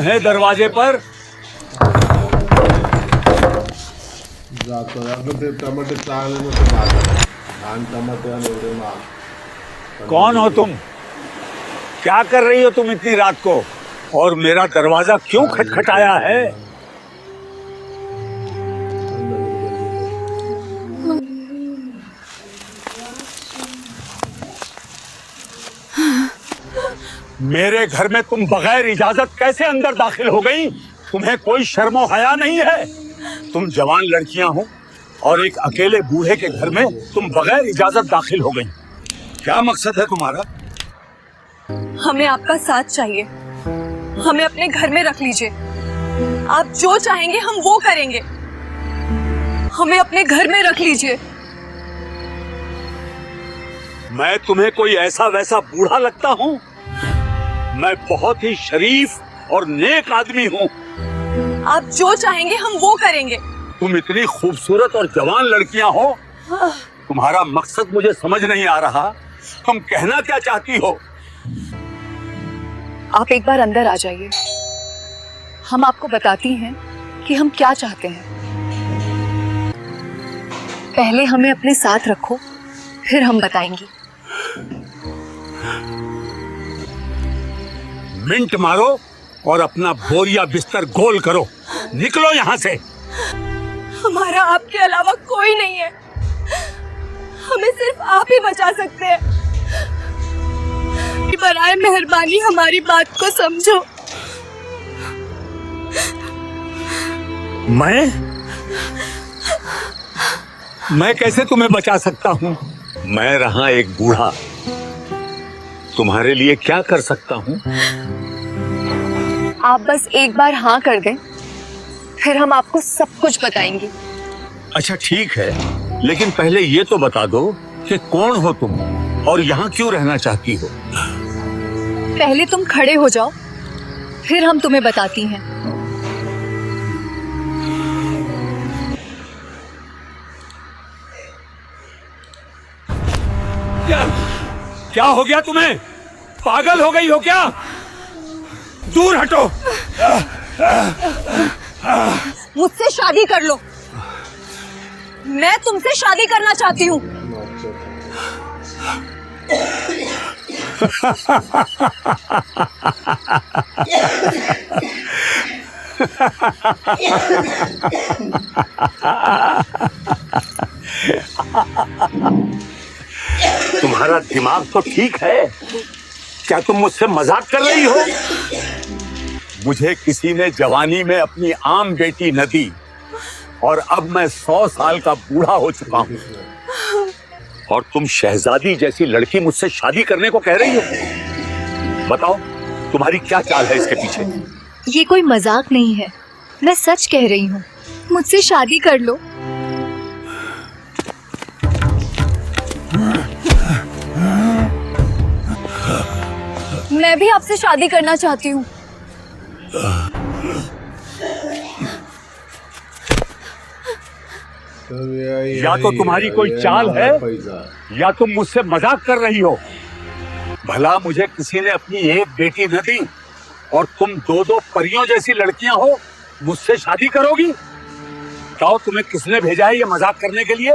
है दरवाजे पर? कौन हो तुम? क्या कर रही हो तुम इतनी रात को? और मेरा दरवाजा क्यों खटखटाया है? मेरे घर में तुम बगैर इजाजत कैसे अंदर दाखिल हो गई? तुम्हें कोई शर्मो हया नहीं है? तुम जवान लड़कियां हो और एक अकेले बूढ़े के घर में तुम बगैर इजाजत दाखिल हो गई। क्या मकसद है तुम्हारा? हमें आपका साथ चाहिए। हमें अपने घर में रख लीजिए। आप जो चाहेंगे हम वो करेंगे। हमें अपने घर में रख लीजिए। मैं तुम्हें कोई ऐसा वैसा बूढ़ा लगता हूँ? मैं बहुत ही शरीफ और नेक आदमी हूँ। आप जो चाहेंगे हम वो करेंगे। तुम इतनी खूबसूरत और जवान लड़कियां हो, तुम्हारा मकसद मुझे समझ नहीं आ रहा। तुम कहना क्या चाहती हो? आप एक बार अंदर आ जाइए। हम आपको बताती हैं कि हम क्या चाहते हैं। पहले हमें अपने साथ रखो, फिर हम बताएंगे। मिंट मारो और अपना बोरिया बिस्तर गोल करो। निकलो यहाँ से। हमारा आपके अलावा कोई नहीं है। हमें सिर्फ आप ही बचा सकते हैं। बराए मेहरबानी हमारी बात को समझो। मैं कैसे तुम्हें बचा सकता हूँ? मैं रहा एक बूढ़ा, तुम्हारे लिए क्या कर सकता हूँ? आप बस एक बार हाँ कर दें, फिर हम आपको सब कुछ बताएंगे। अच्छा ठीक है, लेकिन पहले ये तो बता दो कि कौन हो तुम और यहाँ क्यों रहना चाहती हो? पहले तुम खड़े हो जाओ, फिर हम तुम्हें बताती हैं। क्या हो गया तुम्हें? पागल हो गई हो क्या? दूर हटो। मुझसे शादी कर लो। मैं तुमसे शादी करना चाहती हूँ। तुम्हारा दिमाग तो ठीक है? क्या तुम मुझसे मजाक कर रही हो? मुझे किसी ने जवानी में अपनी आम बेटी न दी और अब मैं 100 साल का बूढ़ा हो चुका हूँ, और तुम शहजादी जैसी लड़की मुझसे शादी करने को कह रही हो? बताओ तुम्हारी क्या चाल है इसके पीछे? ये कोई मजाक नहीं है, मैं सच कह रही हूँ। मुझसे शादी कर लो। मैं भी आपसे शादी करना चाहती हूँ। या तो तुम्हारी कोई चाल है या तुम मुझसे मजाक कर रही हो। भला मुझे किसी ने अपनी एक बेटी न दी और तुम दो दो परियों जैसी लड़कियां हो, मुझसे शादी करोगी? बताओ तुम्हें किसने भेजा है ये मजाक करने के लिए,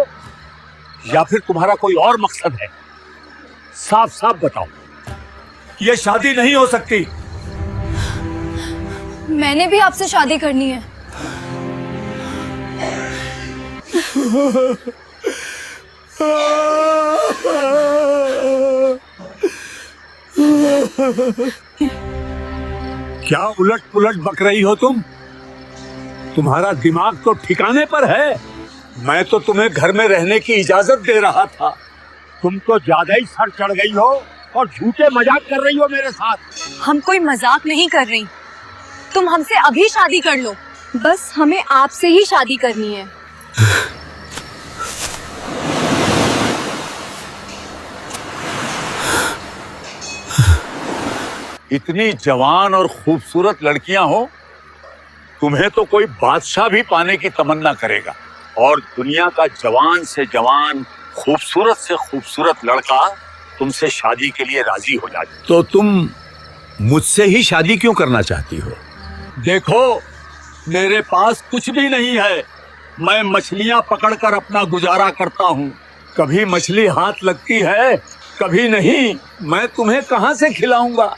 या फिर तुम्हारा कोई और मकसद है? साफ साफ बताओ। ये शादी नहीं हो सकती। मैंने भी आपसे शादी करनी है। क्या उलट पुलट बक रही हो तुम? तुम्हारा दिमाग तो ठिकाने पर है? मैं तो तुम्हें घर में रहने की इजाजत दे रहा था। तुम तो ज्यादा ही सर चढ़ गई हो और झूठे मजाक कर रही हो मेरे साथ। हम कोई मजाक नहीं कर रही। तुम हमसे अभी शादी कर लो। बस हमें आपसे ही शादी करनी है। इतनी जवान और खूबसूरत लड़कियां हो, तुम्हें तो कोई बादशाह भी पाने की तमन्ना करेगा, और दुनिया का जवान से जवान, खूबसूरत से खूबसूरत लड़का तुमसे शादी के लिए राजी हो जाए। तो तुम मुझसे ही शादी क्यों करना चाहती हो? देखो, मेरे पास कुछ भी नहीं है। मैं मछलियां पकड़कर अपना गुजारा करता हूँ। कभी मछली हाथ लगती है, कभी नहीं। मैं तुम्हें कहाँ से खिलाऊंगा?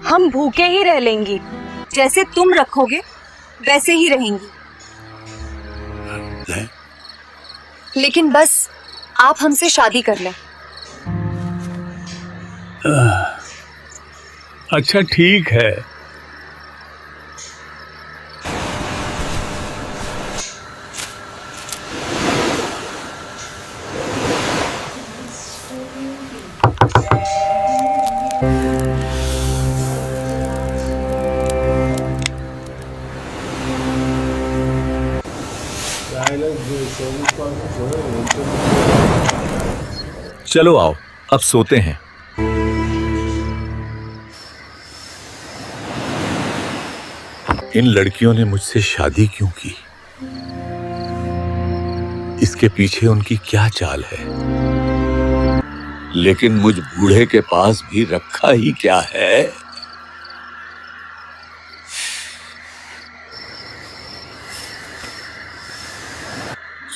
हम भूखे ही रह लेंगी, जैसे तुम रखोगे वैसे ही रहेंगी। लेकिन बस आप हमसे शादी कर लें। अच्छा ठीक है। चलो आओ, अब सोते हैं। इन लड़कियों ने मुझसे शादी क्यों की? इसके पीछे उनकी क्या चाल है? लेकिन मुझ बूढ़े के पास भी रखा ही क्या है?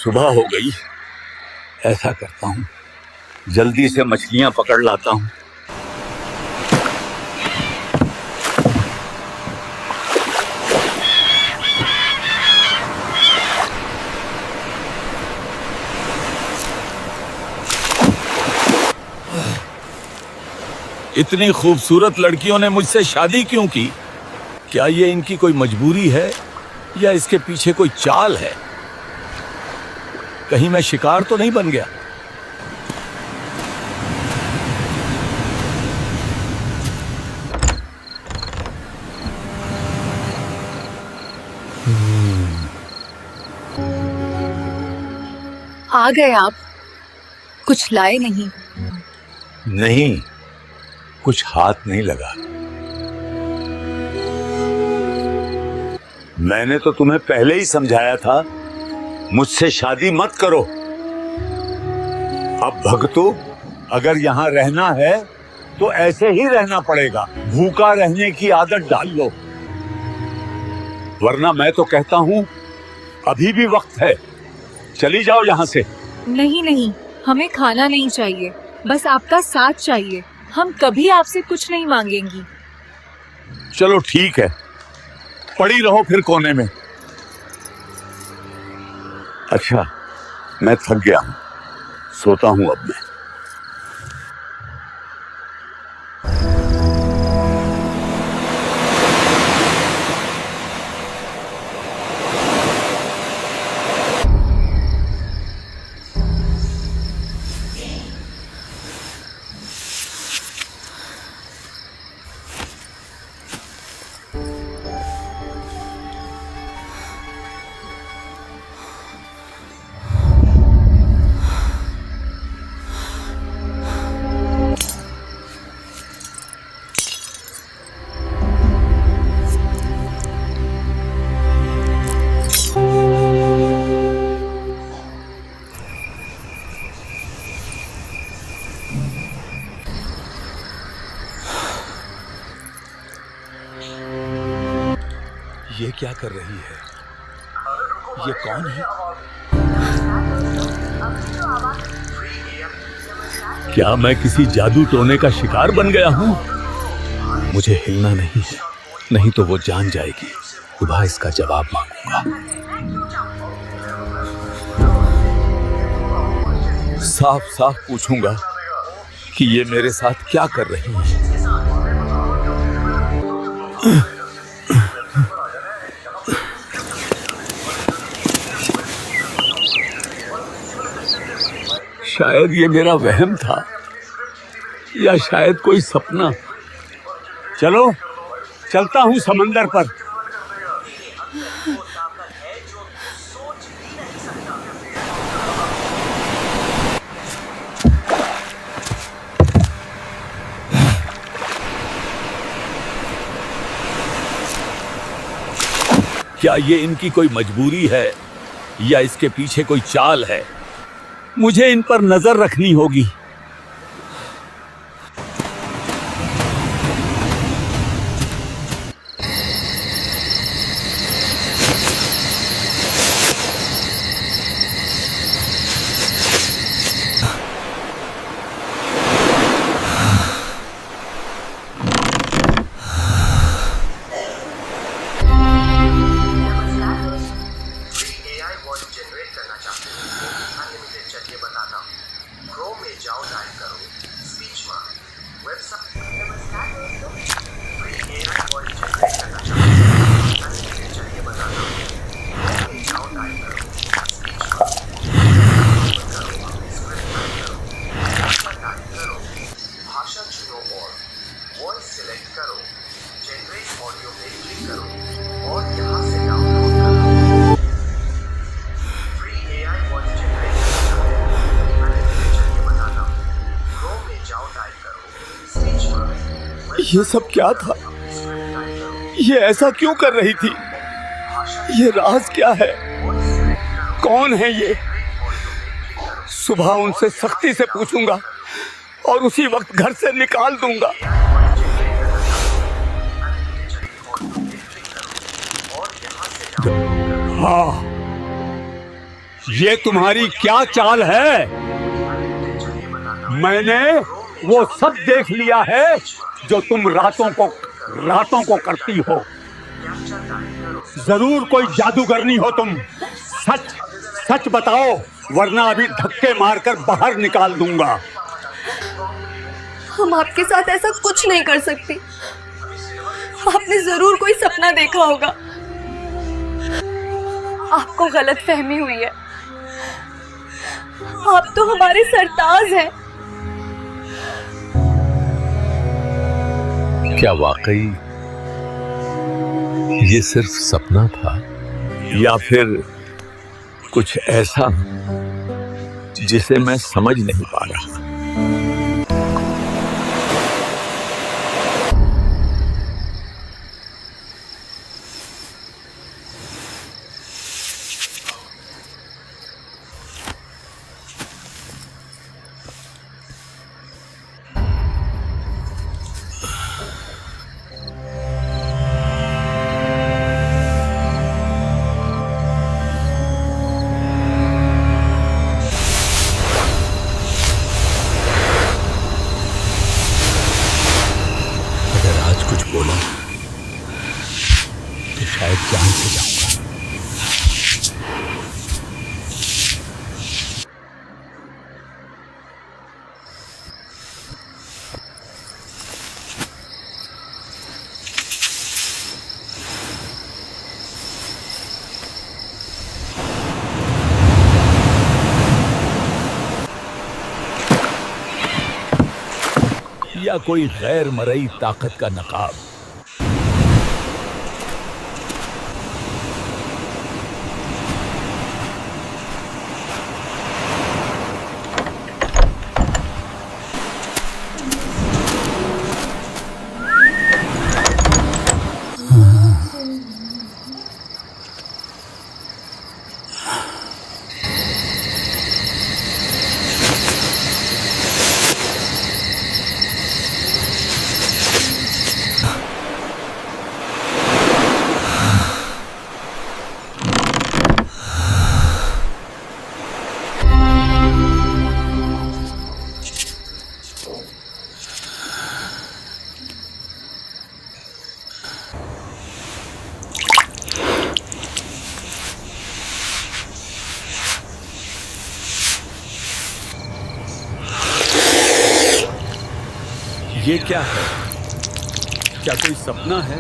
सुबह हो गई। ऐसा करता हूँ, जल्दी से मछलियां पकड़ लाता हूँ। इतनी खूबसूरत लड़कियों ने मुझसे शादी क्यों की? क्या ये इनकी कोई मजबूरी है या इसके पीछे कोई चाल है? कहीं मैं शिकार तो नहीं बन गया? आ गए आप? कुछ लाए नहीं? नहीं, कुछ हाथ नहीं लगा। मैंने तो तुम्हें पहले ही समझाया था, मुझसे शादी मत करो। अब भगतू, अगर यहाँ रहना है तो ऐसे ही रहना पड़ेगा। भूखा रहने की आदत डाल लो, वरना मैं तो कहता हूँ अभी भी वक्त है। चली जाओ यहाँ से। नहीं नहीं, हमें खाना नहीं चाहिए, बस आपका साथ चाहिए। हम कभी आपसे कुछ नहीं मांगेंगी। चलो ठीक है, पड़ी रहो फिर कोने में। अच्छा, मैं थक गया हूं, सोता हूं अब मैं। ये क्या कर रही है? ये कौन है? क्या मैं किसी जादू टोने का शिकार बन गया हूं? मुझे हिलना नहीं है, नहीं तो वो जान जाएगी। सुबह इसका जवाब मांगूंगा। साफ साफ पूछूंगा कि ये मेरे साथ क्या कर रही है। शायद ये मेरा वहम था, या शायद कोई सपना। चलो, चलता हूं समंदर पर। क्या ये इनकी कोई मजबूरी है या इसके पीछे कोई चाल है? मुझे इन पर नजर रखनी होगी। जाओ डायल करो speech mark website free AI voice generate करना चाहते हैं चलिए बताता हूँ में जाओ डायल करो स्पीच मार्क स्क्रिप्ट टाइप करो भाषा टाइप करो भाषा चुनो और वॉइस सिलेक्ट करो जनरेट ऑडियो पे क्लिक करो और यहाँ से डाउनलोड करो फ्री एआई वॉइस जनरेट चलिए बताता हूँ क्रोम में जाओ टाइप करो स्पीच मार्क ये सब क्या था? ये ऐसा क्यों कर रही थी? ये राज क्या है? कौन है ये? सुबह उनसे सख्ती से पूछूंगा और उसी वक्त घर से निकाल दूंगा। हाँ, ये तुम्हारी क्या चाल है? मैंने वो सब देख लिया है जो तुम रातों को करती हो। जरूर कोई जादूगरनी हो तुम। सच बताओ, वरना अभी धक्के मारकर बाहर निकाल दूंगा। हम आपके साथ ऐसा कुछ नहीं कर सकती। आपने जरूर कोई सपना देखा होगा। आपको गलतफहमी हुई है। आप तो हमारे सरताज हैं। क्या वाकई ये सिर्फ सपना था, या फिर कुछ ऐसा जिसे मैं समझ नहीं पा रहा? कुछ बोला तो शायद जान से जाऊंगा। या कोई गैर मरई ताकत का नकाब? ये क्या है? क्या कोई सपना है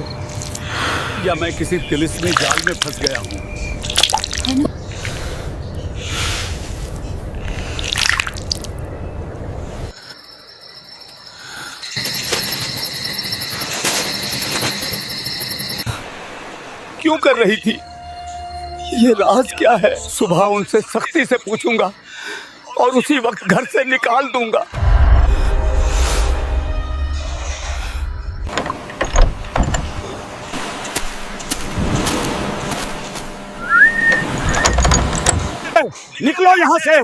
या मैं किसी तिलिस्मी जाल में फंस गया हूं? क्यों कर रही थी? ये राज क्या है? सुबह उनसे सख्ती से पूछूंगा और उसी वक्त घर से निकाल दूंगा। निकलो यहां से!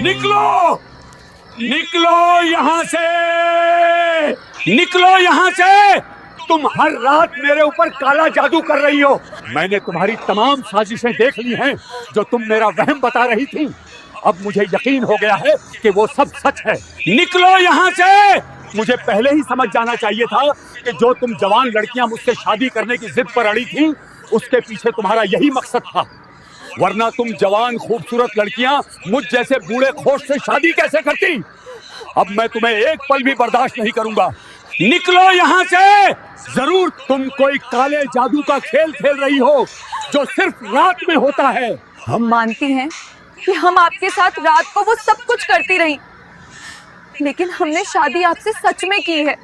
निकलो! निकलो यहां से! निकलो यहां से! तुम हर रात मेरे ऊपर काला जादू कर रही हो। मैंने तुम्हारी तमाम साजिशें देख ली हैं जो तुम मेरा वहम बता रही थी। अब मुझे यकीन हो गया है कि वो सब सच है। निकलो यहां से! मुझे पहले ही समझ जाना चाहिए था कि जो तुम जवान लड़कियां मुझसे शादी करने की जिद पर अड़ी थी, उसके पीछे तुम्हारा यही मकसद था। वरना तुम जवान खूबसूरत लड़कियां मुझ जैसे बूढ़े खोज से शादी कैसे करती? अब मैं तुम्हें एक पल भी बर्दाश्त नहीं करूंगा। निकलो यहाँ से। जरूर तुम कोई काले जादू का खेल खेल रही हो जो सिर्फ रात में होता है। हम मानती हैं कि हम आपके साथ रात को वो सब कुछ करती रही, लेकिन हमने शादी आपसे सच में की है।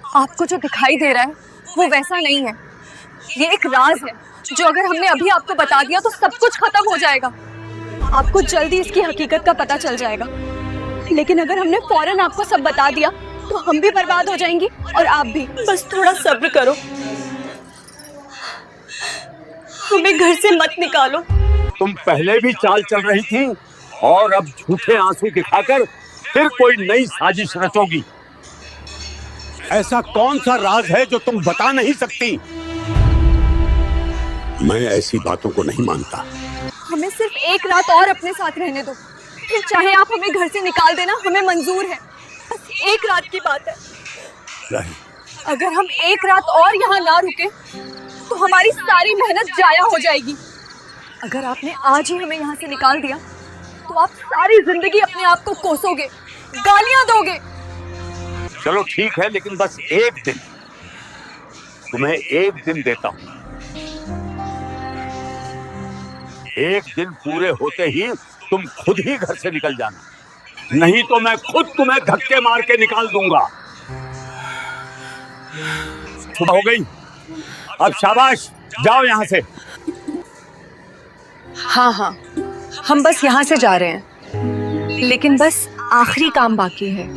आपको जो दिखाई दे रहा है वो वैसा नहीं है। ये एक राज है जो अगर हमने अभी आपको बता दिया तो सब कुछ खत्म हो जाएगा। आपको जल्दी इसकी हकीकत का पता चल जाएगा, लेकिन अगर हमने फौरन आपको सब बता दिया तो हम भी बर्बाद हो जाएंगी और आप भी। बस थोड़ा सब्र करो, हमें घर से मत निकालो। तुम पहले भी चाल चल रही थी और अब झूठे आंसू दिखाकर फिर कोई नई साजिश रचोगी। ऐसा कौन सा राज है जो तुम बता नहीं सकती? मैं ऐसी बातों को नहीं मानता। हमें सिर्फ एक रात और अपने साथ रहने दो, फिर चाहे आप हमें घर से निकाल देना, हमें मंजूर है। बस एक रात की बात है। नहीं, अगर हम एक रात और यहाँ ना रुके तो हमारी सारी मेहनत जाया हो जाएगी। अगर आपने आज ही हमें यहाँ से निकाल दिया तो आप सारी जिंदगी अपने आप को कोसोगे, गालियां दोगे। चलो ठीक है, लेकिन बस एक दिन, तुम्हें एक दिन देता हूं। एक दिन पूरे होते ही तुम खुद ही घर से निकल जाना, नहीं तो मैं खुद तुम्हें धक्के मार के निकाल दूंगा। सुबह हो गई, अब शाबाश, जाओ यहाँ से। हाँ हाँ, हम बस यहाँ से जा रहे हैं, लेकिन बस आखिरी काम बाकी है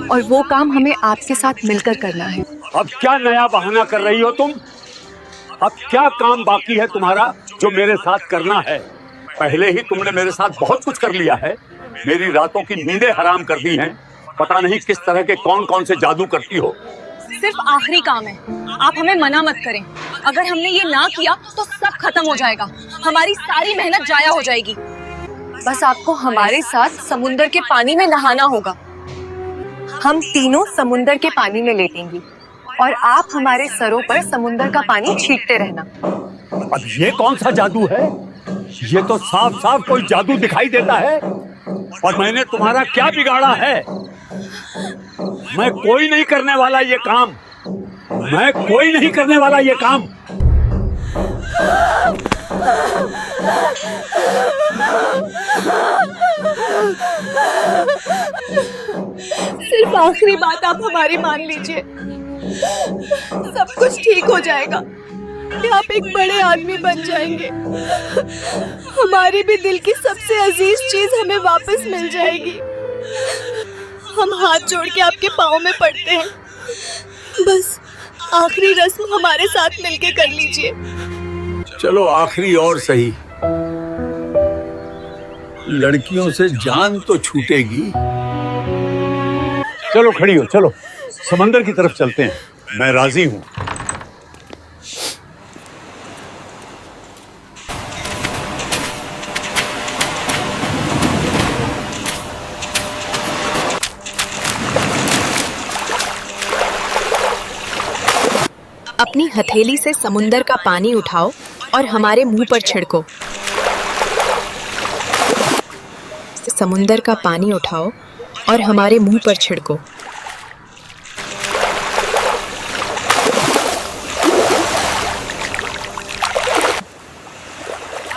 और वो काम हमें आपके साथ मिलकर करना है। अब क्या नया बहाना कर रही हो तुम? अब क्या काम बाकी है तुम्हारा जो मेरे साथ करना है? पहले ही तुमने मेरे साथ बहुत कुछ कर लिया है, मेरी रातों की नींदें हराम कर दी हैं। पता नहीं किस तरह के कौन कौन से जादू करती हो। सिर्फ आखिरी काम है, आप हमें मना मत करें। अगर हमने ये ना किया तो सब खत्म हो जाएगा, हमारी सारी मेहनत जाया हो जाएगी। बस आपको हमारे साथ समुंदर के पानी में नहाना होगा। हम तीनों समुंदर के पानी में लेटेंगी और आप हमारे सरों पर समुंदर का पानी छींटते रहना। अब ये कौन सा जादू है? ये तो साफ साफ कोई जादू दिखाई देता है। और मैंने तुम्हारा क्या बिगाड़ा है? मैं कोई नहीं करने वाला ये काम, मैं कोई नहीं करने वाला ये काम। सिर्फ आखिरी बात आप हमारी मान लीजिए, सब कुछ ठीक हो जाएगा। आप एक बड़े आदमी बन जाएंगे, हमारी भी दिल की सबसे अजीज चीज हमें वापस मिल जाएगी। हम हाथ जोड़ के आपके पाँव में पड़ते हैं, बस आखिरी रस्म हमारे साथ मिलके कर लीजिए। चलो आखिरी और सही, लड़कियों से जान तो छूटेगी। चलो खड़ी हो, चलो समंदर की तरफ चलते हैं, मैं राजी हूं। अपनी हथेली से समुंदर का पानी उठाओ और हमारे मुंह पर छिड़को। समुंदर का पानी उठाओ और हमारे मुंह पर छिड़को।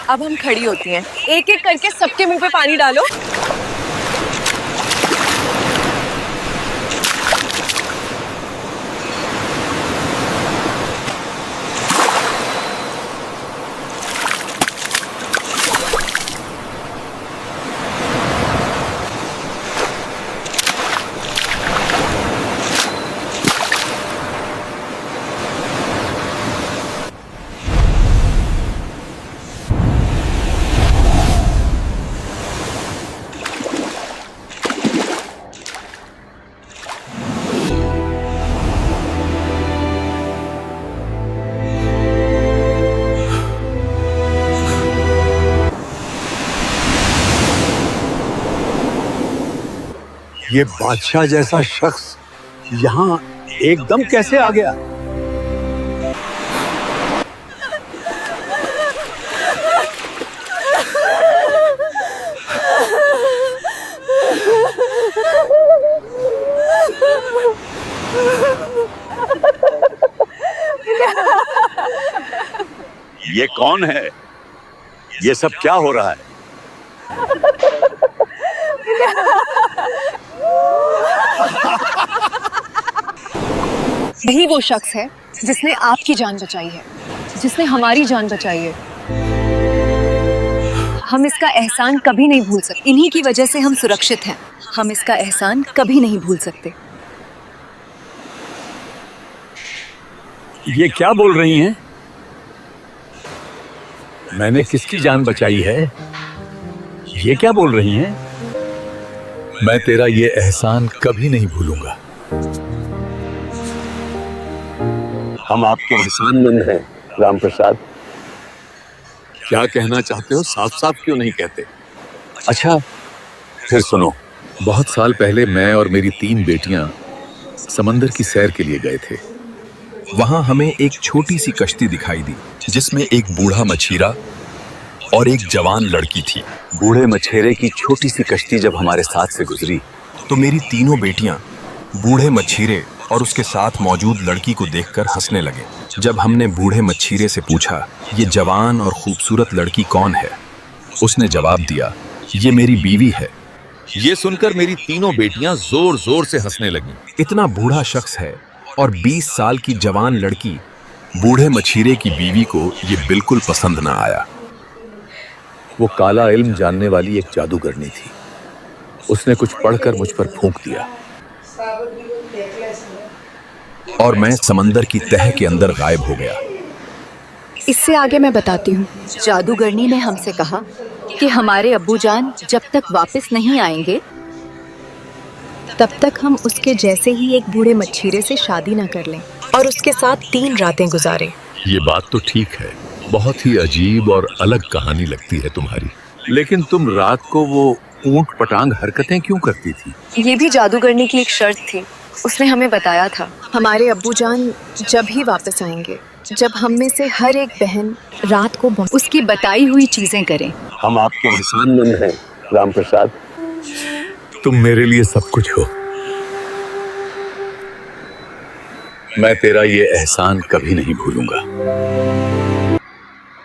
अब हम खड़ी होती हैं, एक एक करके सबके मुंह पे पानी डालो। ये बादशाह जैसा शख्स यहाँ एकदम कैसे आ गया? ये कौन है? ये सब क्या हो रहा है? यही वो शख्स है जिसने आपकी जान बचाई है, जिसने हमारी जान बचाई है। हम इसका एहसान कभी नहीं भूल सकते। इन्हीं की वजह से हम सुरक्षित हैं। हम इसका एहसान कभी नहीं भूल सकते। ये क्या बोल रही हैं? मैंने किसकी जान बचाई है? ये क्या बोल रही हैं? मैं तेरा ये एहसान कभी नहीं भूलूंगा। हम आपके एहसानमंद हैं राम प्रसाद। क्या कहना चाहते हो? साफ साफ क्यों नहीं कहते? अच्छा फिर सुनो। बहुत साल पहले मैं और मेरी 3 बेटियां समंदर की सैर के लिए गए थे। वहां हमें एक छोटी सी कश्ती दिखाई दी जिसमें एक बूढ़ा मछीरा और एक जवान लड़की थी। बूढ़े मछेरे की छोटी सी कश्ती जब हमारे साथ से गुजरी तो मेरी तीनों बेटियां बूढ़े मच्छीरे और उसके साथ मौजूद लड़की को देखकर हंसने लगे। जब हमने बूढ़े मच्छीरे से पूछा, ये जवान और खूबसूरत लड़की कौन है, उसने जवाब दिया, ये मेरी बीवी है। ये सुनकर मेरी तीनों बेटियां जोर जोर से हंसने लगीं। इतना बूढ़ा शख्स है और 20 साल की जवान लड़की। बूढ़े मच्छीरे की बीवी को ये बिल्कुल पसंद ना आया। वो काला इल्म जानने वाली एक जादूगरनी थी। उसने कुछ पढ़कर मुझ पर फूंक दिया और मैं समंदर की तह के अंदर गायब हो गया। इससे आगे मैं बताती हूँ। जादूगरनी ने हमसे कहा कि हमारे अब्बूजान जब तक वापस नहीं आएंगे तब तक हम उसके जैसे ही एक बूढ़े मच्छीरे से शादी न कर लें और उसके साथ 3 रातें गुजारें। ये बात तो ठीक है, बहुत ही अजीब और अलग कहानी लगती है तुम्हारी। लेकिन तुम रात को वो ऊंट पटांग हरकतें क्यों करती थी? ये भी जादूगरनी की एक शर्त थी, उसने हमें बताया था। हमारे अब्बूजान जब ही वापस आएंगे, जब हम में से हर एक बहन रात को उसकी बताई हुई चीजें करें। हम आपके एहसानमंद हैं राम प्रसाद। तुम मेरे लिए सब कुछ हो। मैं तेरा ये एहसान कभी नहीं भूलूंगा।